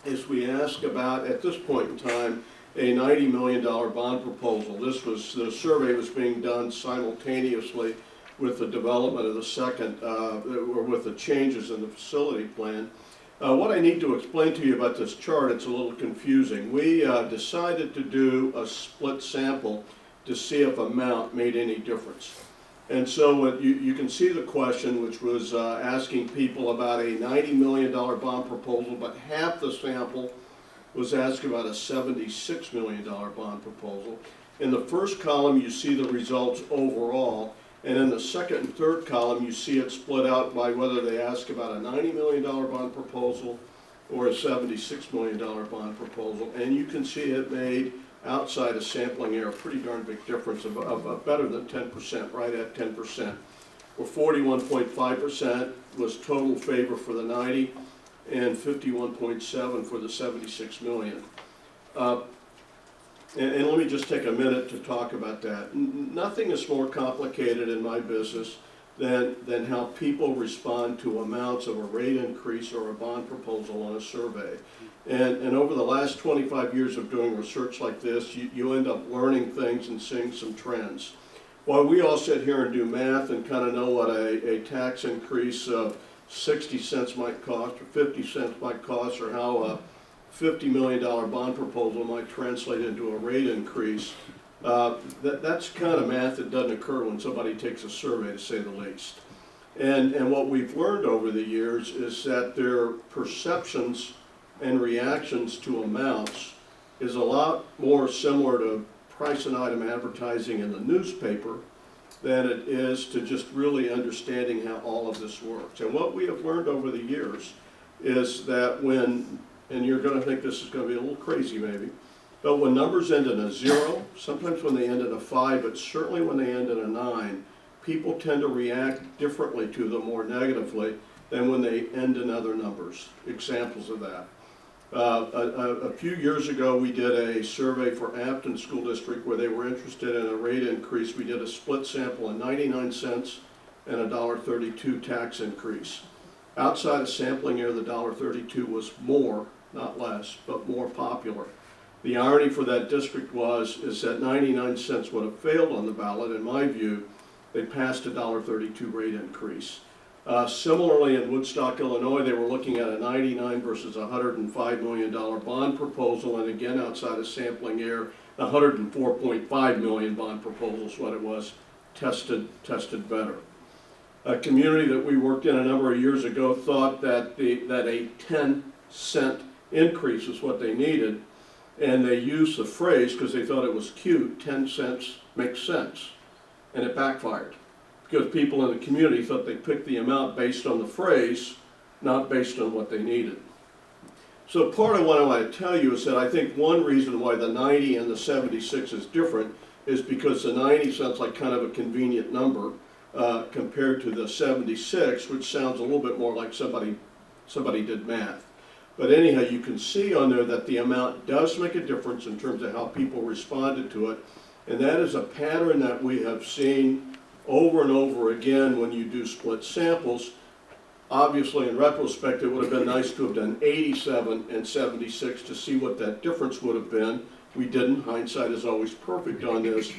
is we ask about, at this point in time, a $90 million bond proposal. The survey was being done simultaneously with the development of the second, or with the changes in the facility plan. What I need to explain to you about this chart, it's a little confusing. We decided to do a split sample to see if amount made any difference. And so you can see the question, which was asking people about a $90 million bond proposal, but half the sample was asked about a $76 million bond proposal. In the first column, you see the results overall, and in the second and third column, you see it split out by whether they ask about a $90 million bond proposal or a $76 million bond proposal. And you can see it made, outside of sampling error, a pretty darn big difference of better than 10%, right at 10%. Where 41.5% was total favor for the 90, and 51.7 for the 76 million. And let me just take a minute to talk about that. Nothing is more complicated in my business than how people respond to amounts of a rate increase or a bond proposal on a survey. And over the last 25 years of doing research like this, you end up learning things and seeing some trends. While we all sit here and do math and kind of know what a tax increase of 60 cents might cost or 50 cents might cost, or how a $50 million bond proposal might translate into a rate increase, that's kind of math that doesn't occur when somebody takes a survey, to say the least. And what we've learned over the years is that their perceptions and reactions to amounts is a lot more similar to price and item advertising in the newspaper than it is to just really understanding how all of this works. And what we have learned over the years is that when, and you're going to think this is going to be a little crazy maybe, but when numbers end in a 0, sometimes when they end in a 5, but certainly when they end in a 9, people tend to react differently to them, more negatively, than when they end in other numbers. Examples of that. A few years ago, we did a survey for Afton School District where they were interested in a rate increase. We did a split sample, a 99 cents and a $1.32 tax increase. Outside of sampling error, the $1.32 was more, not less, but more popular. The irony for that district is that 99 cents would have failed on the ballot. In my view, they passed a $1.32 rate increase. Similarly, in Woodstock, Illinois, they were looking at a 99 versus a $105 million bond proposal, and again, outside of sampling error, the 104.5 million bond proposal is what it was, tested better. A community that we worked in a number of years ago thought that a 10-cent increase is what they needed, and they used the phrase, because they thought it was cute, 10 cents makes sense, and it backfired. Because people in the community thought they picked the amount based on the phrase, not based on what they needed. So part of what I want to tell you is that I think one reason why the 90 and the 76 is different is because the 90 sounds like kind of a convenient number, compared to the 76, which sounds a little bit more like somebody did math. But anyhow, you can see on there that the amount does make a difference in terms of how people responded to it. And that is a pattern that we have seen over and over again when you do split samples. Obviously, in retrospect, it would have been nice to have done 87 and 76 to see what that difference would have been. We didn't. Hindsight is always perfect on this.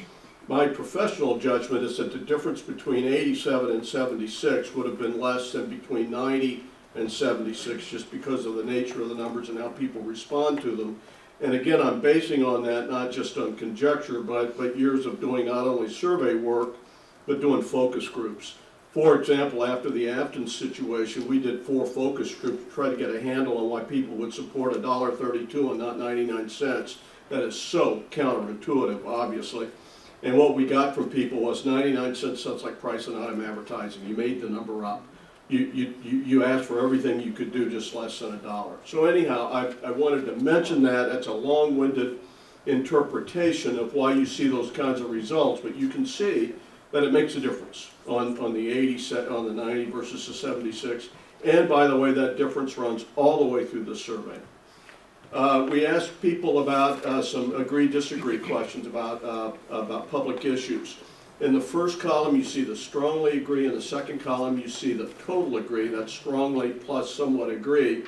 My professional judgment is that the difference between 87 and 76 would have been less than between 90 and 76, just because of the nature of the numbers and how people respond to them. And again, I'm basing on that not just on conjecture, but years of doing not only survey work, but doing focus groups. For example, after the Afton situation, we did 4 focus groups to try to get a handle on why people would support $1.32 and not 99 cents. That is so counterintuitive, obviously. And what we got from people was 99 cents sounds like price and item advertising. You made the number up. You asked for everything you could do, just less than $1. So anyhow, I wanted to mention that. That's a long-winded interpretation of why you see those kinds of results, but you can see that it makes a difference on the 80, on the 90 versus the 76. And by the way, that difference runs all the way through the survey. We asked people about some agree-disagree questions about public issues. In the first column, you see the strongly agree. In the second column, you see the total agree. That's strongly plus somewhat agree.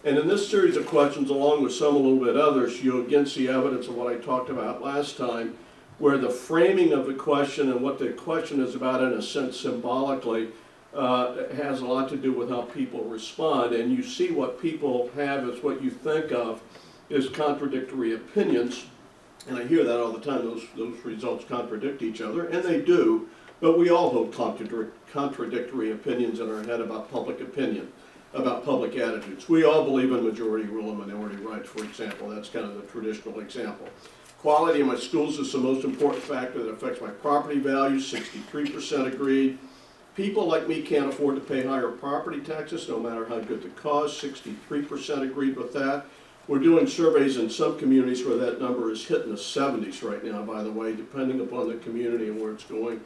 And in this series of questions, along with some a little bit others, you again see evidence of what I talked about last time, where the framing of the question and what the question is about, in a sense, symbolically, has a lot to do with how people respond. And you see what people have as what you think of as contradictory opinions. And I hear that all the time, those results contradict each other, and they do, but we all hold contradictory opinions in our head about public opinion, about public attitudes. We all believe in majority rule and minority rights, for example. That's kind of the traditional example. Quality of my schools is the most important factor that affects my property value, 63% agreed. People like me can't afford to pay higher property taxes, no matter how good the cause, 63% agreed with that. We're doing surveys in some communities where that number is hitting the 70s right now, by the way, depending upon the community and where it's going.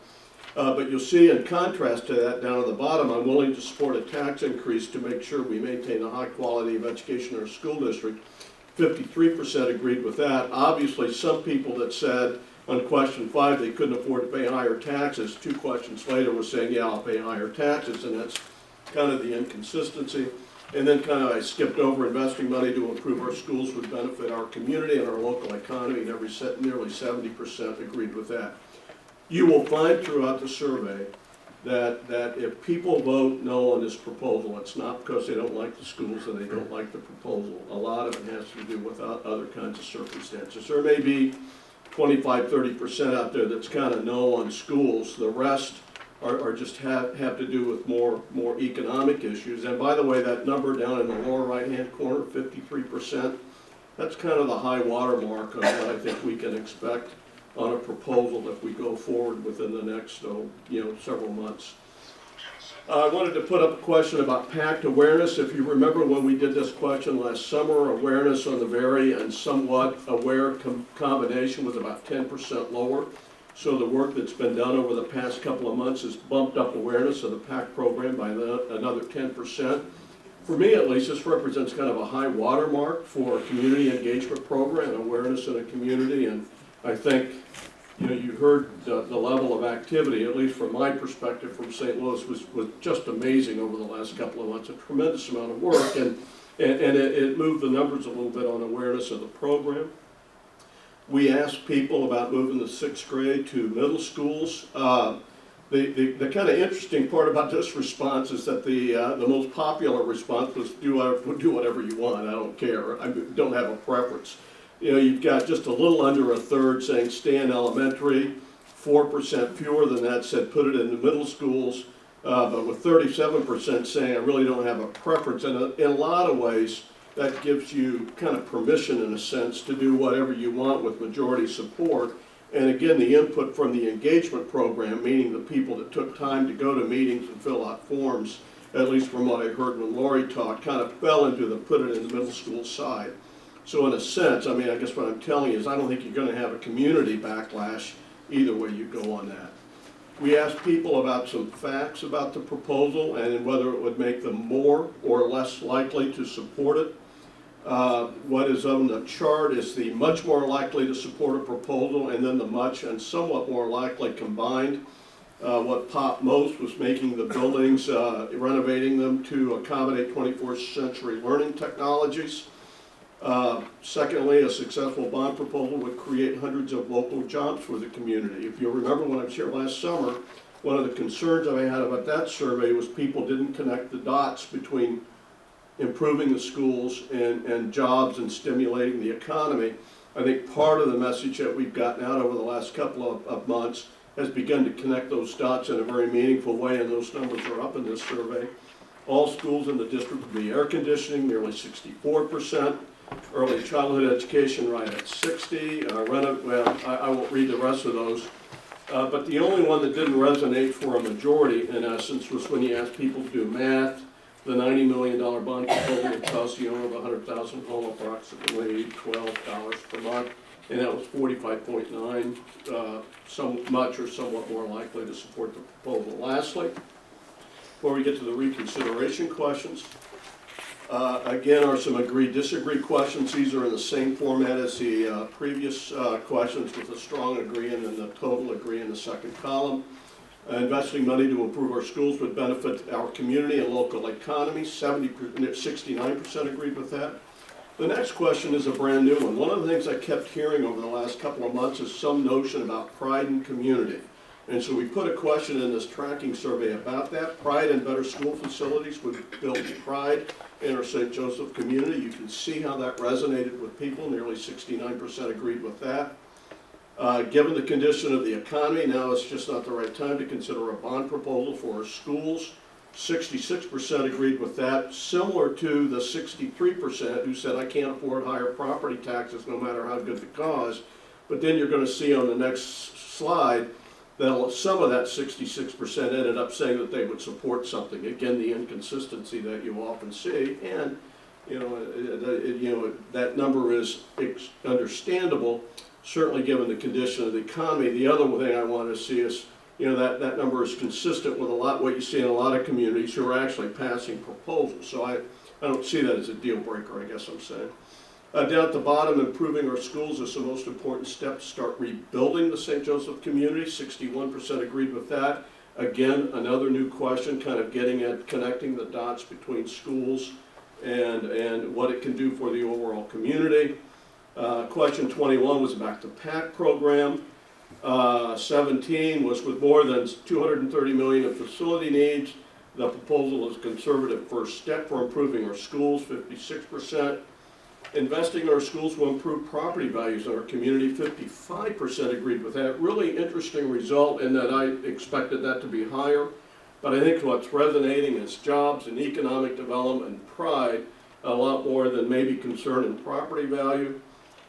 But you'll see, in contrast to that, down at the bottom, I'm willing to support a tax increase to make sure we maintain the high quality of education in our school district. 53% agreed with that. Obviously, some people that said on question 5 they couldn't afford to pay higher taxes, 2 questions later were saying, yeah, I'll pay higher taxes, and that's kind of the inconsistency. And then I skipped over investing money to improve our schools would benefit our community and our local economy, and nearly 70% agreed with that. You will find throughout the survey that if people vote no on this proposal, it's not because they don't like the schools and they don't like the proposal. A lot of it has to do with other kinds of circumstances. There may be 25–30% out there that's kind of no on schools. The rest are just have to do with more economic issues. And by the way, that number down in the lower right-hand corner, 53%, that's kind of the high water mark of what I think we can expect on a proposal if we go forward within the next several months. I wanted to put up a question about PACT awareness. If you remember when we did this question last summer, awareness on the very and somewhat aware combination was about 10% lower. So the work that's been done over the past couple of months has bumped up awareness of the PACT program by another 10%. For me, at least, this represents kind of a high watermark for a community engagement program, awareness in a community, and I think you heard the level of activity, at least from my perspective from St. Louis, was just amazing over the last couple of months. A tremendous amount of work, and it moved the numbers a little bit on awareness of the program. We asked people about moving the 6th grade to middle schools. The kind of interesting part about this response is that the most popular response was do whatever you want. I don't care. I don't have a preference. You've got just a little under a third saying stay in elementary. 4% fewer than that said put it in the middle schools. But with 37% saying I really don't have a preference. And in a lot of ways, that gives you kind of permission, in a sense, to do whatever you want with majority support. And again, the input from the engagement program, meaning the people that took time to go to meetings and fill out forms, at least from what I heard when Lori talked, kind of fell into the put it in the middle school side. So in a sense, I guess what I'm telling you is I don't think you're going to have a community backlash either way you go on that. We asked people about some facts about the proposal and whether it would make them more or less likely to support it. What is on the chart is the much more likely to support a proposal and then the much and somewhat more likely combined. What popped most was making the buildings, renovating them to accommodate 21st century learning technologies. Secondly, a successful bond proposal would create hundreds of local jobs for the community. If you remember when I was here last summer, one of the concerns I had about that survey was people didn't connect the dots between improving the schools and jobs and stimulating the economy. I think part of the message that we've gotten out over the last couple of months has begun to connect those dots in a very meaningful way, and those numbers are up in this survey. All schools in the district will be air conditioning, nearly 64%. Early childhood education right at 60. I won't read the rest of those. But the only one that didn't resonate for a majority, in essence, was when you asked people to do math. The $90 million bond proposal would cost the owner of a 100,000 home approximately $12 per month, and that was 45.9, so much or somewhat more likely to support the proposal. Lastly, before we get to the reconsideration questions, again are some agree-disagree questions. These are in the same format as the previous questions, with a strong agree and then the total agree in the second column. Investing money to improve our schools would benefit our community and local economy. 69% agreed with that. The next question is a brand new one. One of the things I kept hearing over the last couple of months is some notion about pride in community. And so we put a question in this tracking survey about that. Pride in better school facilities would build pride in our St. Joseph community. You can see how that resonated with people. Nearly 69% agreed with that. Given the condition of the economy, now it's just not the right time to consider a bond proposal for our schools. 66% agreed with that, similar to the 63% who said, I can't afford higher property taxes no matter how good the cause. But then you're going to see on the next slide that some of that 66% ended up saying that they would support something. Again, the inconsistency that you often see, and that number is understandable, certainly given the condition of the economy. The other thing I want to see is, that number is consistent with what you see in a lot of communities who are actually passing proposals. So I don't see that as a deal breaker, I guess I'm saying. Down at the bottom, improving our schools is the most important step to start rebuilding the St. Joseph community. 61% agreed with that. Again, another new question, kind of getting at connecting the dots between schools and what it can do for the overall community. Question 21 was about the PAC program. 17 was with more than $230 million of facility needs. The proposal is a conservative first step for improving our schools, 56%. Investing in our schools will improve property values in our community, 55% agreed with that. Really interesting result in that I expected that to be higher. But I think what's resonating is jobs and economic development and pride, a lot more than maybe concern in property value.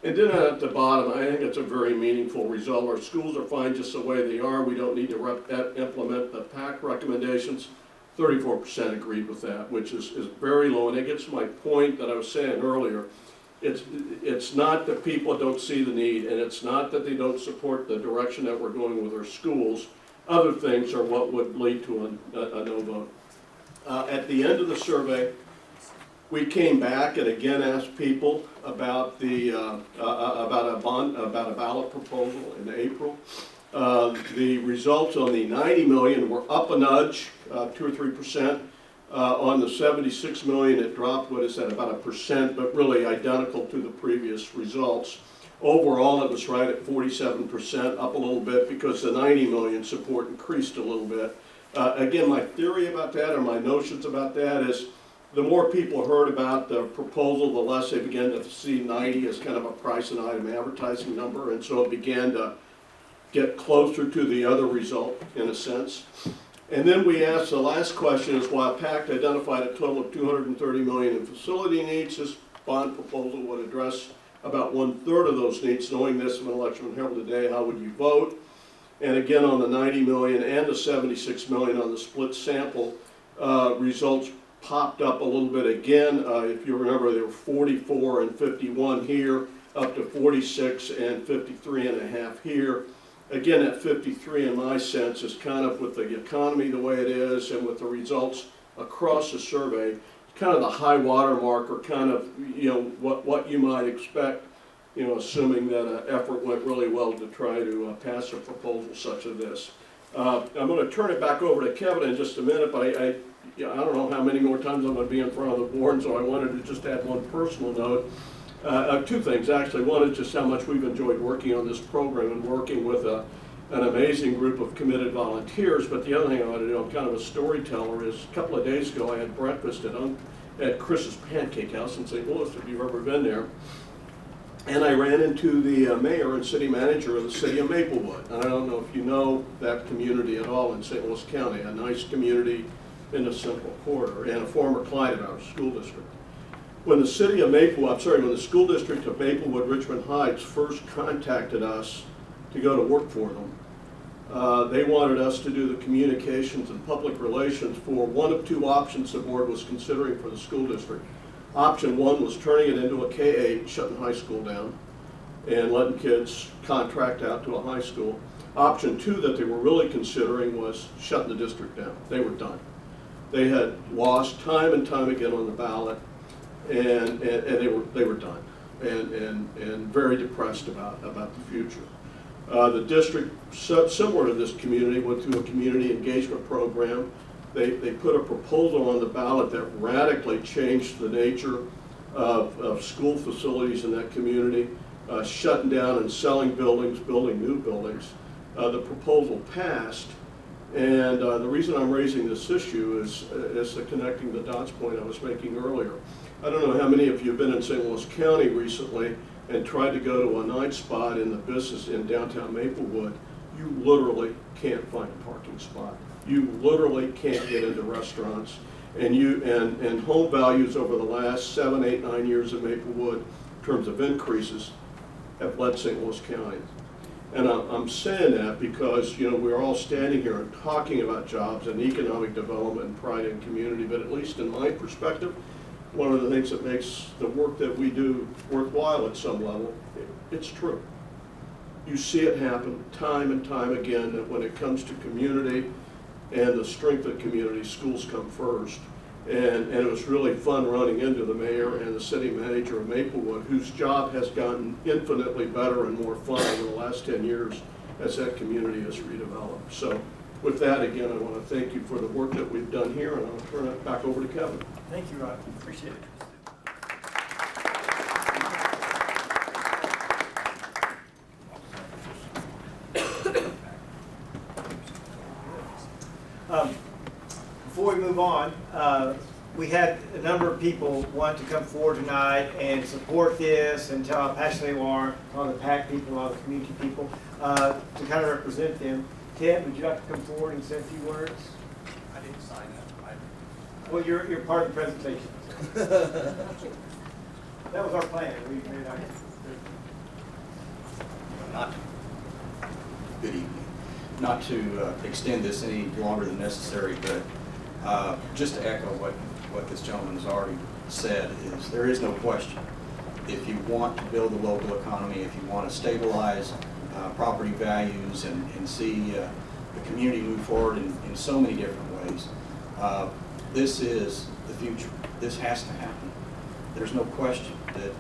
And then at the bottom, I think it's a very meaningful result. Our schools are fine just the way they are. We don't need to implement the PAC recommendations. 34% agreed with that, which is very low. And it gets to my point that I was saying earlier. It's not that people don't see the need, and it's not that they don't support the direction that we're going with our schools. Other things are what would lead to a no vote. At the end of the survey, we came back and again asked people about about a ballot proposal in April. The results on the 90 million were up a nudge, 2 or 3%. On the 76 million, it dropped, what is that, about 1%, but really identical to the previous results. Overall, it was right at 47%, up a little bit because the 90 million support increased a little bit. Again, my theory about that, or my notions about that, is the more people heard about the proposal, the less they began to see 90 as kind of a price and item advertising number, and so it began to get closer to the other result, in a sense. And then we asked, the last question is, while PACT identified a total of $230 million in facility needs, this bond proposal would address about 1/3 of those needs. Knowing this from an election held today, how would you vote? And again, on the 90 million and the 76 million on the split sample, results popped up a little bit again. If you remember, there were 44 and 51 here, up to 46 and 53.5 here. again, at 53, in my sense, is kind of with the economy the way it is and with the results across the survey, kind of the high water mark, or kind of, what you might expect, assuming that an effort went really well to try to pass a proposal such as this. I'm going to turn it back over to Kevin in just a minute, but I don't know how many more times I'm going to be in front of the board, so I wanted to just add one personal note. Two things, actually. One is just how much we've enjoyed working on this program and working with an amazing group of committed volunteers. But the other thing I want to do, I'm kind of a storyteller, is a couple of days ago I had breakfast at Chris's Pancake House in St. Louis, if you've ever been there. And I ran into the mayor and city manager of the city of Maplewood. And I don't know if you know that community at all in St. Louis County, a nice community in the Central Corridor, and a former client of our school district. When the city of Maplewood, when the school district of Maplewood Richmond Heights first contacted us to go to work for them, they wanted us to do the communications and public relations for one of two options the board was considering for the school district. Option one was turning it into a K-8, shutting high school down, and letting kids contract out to a high school. Option two that they were really considering was shutting the district down. They were done. They had lost time and time again on the ballot, and they were done, and very depressed about the future. The district, similar to this community, went through a community engagement program. They put a proposal on the ballot that radically changed the nature of school facilities in that community, shutting down and selling buildings, building new buildings. The proposal passed, and the reason I'm raising this issue is the connecting the dots point I was making earlier. I don't know how many of you have been in St. Louis County recently and tried to go to a night spot in the business in downtown Maplewood. You literally can't find a parking spot. You literally can't get into restaurants. And home values over the last 7, 8, 9 years in Maplewood, in terms of increases, have led St. Louis County. And I'm saying that because, we're all standing here and talking about jobs and economic development and pride in community, but at least in my perspective, one of the things that makes the work that we do worthwhile at some level, it's true. You see it happen time and time again, that when it comes to community and the strength of community, schools come first. And it was really fun running into the mayor and the city manager of Maplewood, whose job has gotten infinitely better and more fun over the last 10 years as that community has redeveloped. So with that, again, I want to thank you for the work that we've done here, and I'll turn it back over to Kevin. Thank you, Rod. Appreciate it. Before we move on, we had a number of people want to come forward tonight and support this and tell how passionate they are, all the PAC people, all the community people, to kind of represent them. Ted, would you like to come forward and say a few words? I didn't sign that. Well, you're part of the presentation. That was our plan. We made our. Good evening. Not to extend this any longer than necessary, but just to echo what this gentleman has already said, is there is no question. If you want to build the local economy, if you want to stabilize property values and see the community move forward in so many different ways, this is the future. This has to happen. There's no question that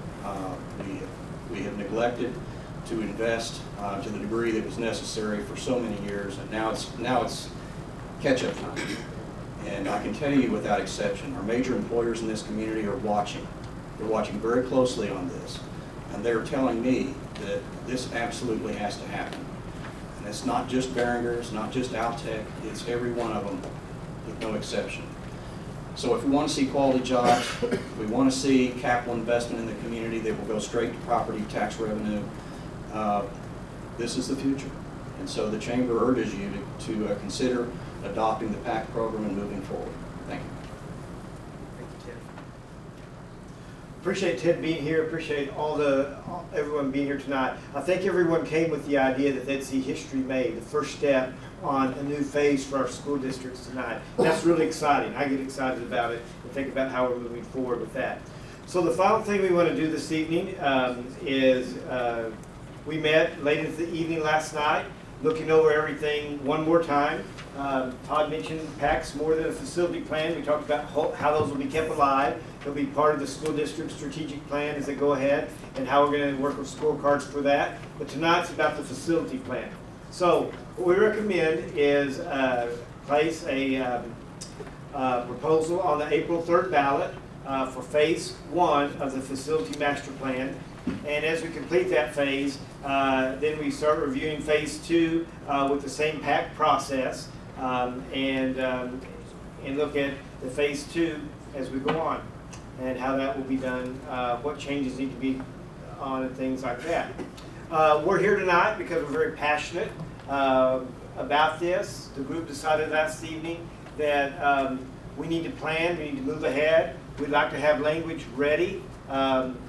we have neglected to invest to the degree that was necessary for so many years, and now it's catch-up time. And I can tell you without exception, our major employers in this community are watching. They're watching very closely on this, and they're telling me that this absolutely has to happen. And it's not just Behringer, it's not just Altec, it's every one of them with no exception. So if we want to see quality jobs, if we want to see capital investment in the community that will go straight to property tax revenue, this is the future. And so the Chamber urges you to consider adopting the PAC program and moving forward. Thank you. Thank you, Ted. Appreciate Ted being here. Appreciate everyone being here tonight. I think everyone came with the idea that they'd see history made, the first step on a new phase for our school districts tonight. That's really exciting. I get excited about it and think about how we're moving forward with that. So the final thing we want to do this evening is we met late into the evening last night looking over everything one more time. Todd mentioned PAC's more than a facility plan. We talked about how those will be kept alive. They'll be part of the school district strategic plan as they go ahead, and how we're going to work with scorecards for that. But tonight's about the facility plan. So what we recommend is place a proposal on the April 3rd ballot for phase 1 of the facility master plan. And as we complete that phase, then we start reviewing phase 2 with the same PAC process, and look at the phase 2 as we go on, and how that will be done, what changes need to be on, and things like that. We're here tonight because we're very passionate about this. The group decided last evening that we need to plan, we need to move ahead. We'd like to have language ready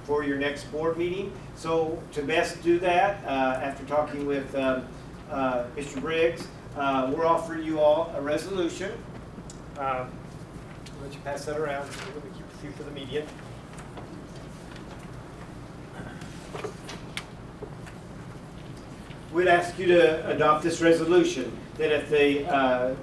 for your next board meeting. So to best do that, after talking with Mr. Briggs, we're offering you all a resolution. I'll let you pass that around. Let me keep a few for the media. We'd ask you to adopt this resolution that at the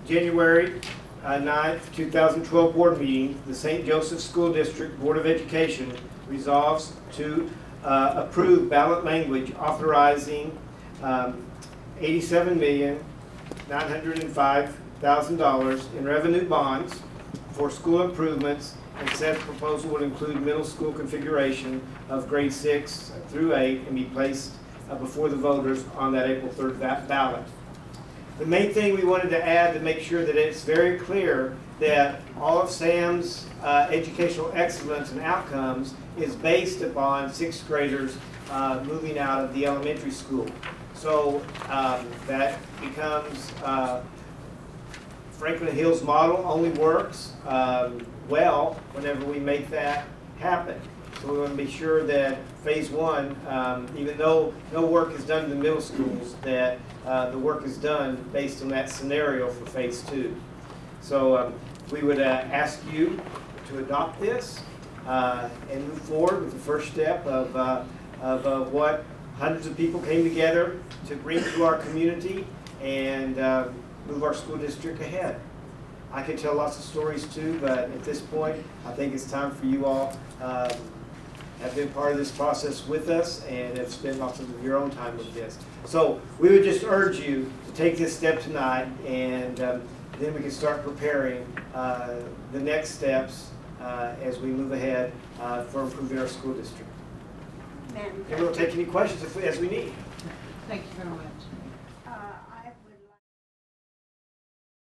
January 9th, 2012 board meeting, the St. Joseph School District Board of Education resolves to approve ballot language authorizing $87,905,000 in revenue bonds for school improvements, and said proposal would include middle school configuration of grade 6 through 8 and be placed before the voters on that April 3rd ballot. The main thing we wanted to add to make sure that it's very clear that all of SAM's educational excellence and outcomes is based upon 6th graders moving out of the elementary school. So that becomes Franklin Hill's model only works well whenever we make that happen. So we want to be sure that phase 1, even though no work is done in the middle schools, that the work is done based on that scenario for phase 2. So we would ask you to adopt this and move forward with the first step of what hundreds of people came together to bring to our community and move our school district ahead. I could tell lots of stories too, but at this point, I think it's time for you all have been part of this process with us and have spent lots of your own time with this. So we would just urge you to take this step tonight, and then we can start preparing the next steps as we move ahead for improving our school district. And we'll take any questions as we need. Thank you very much.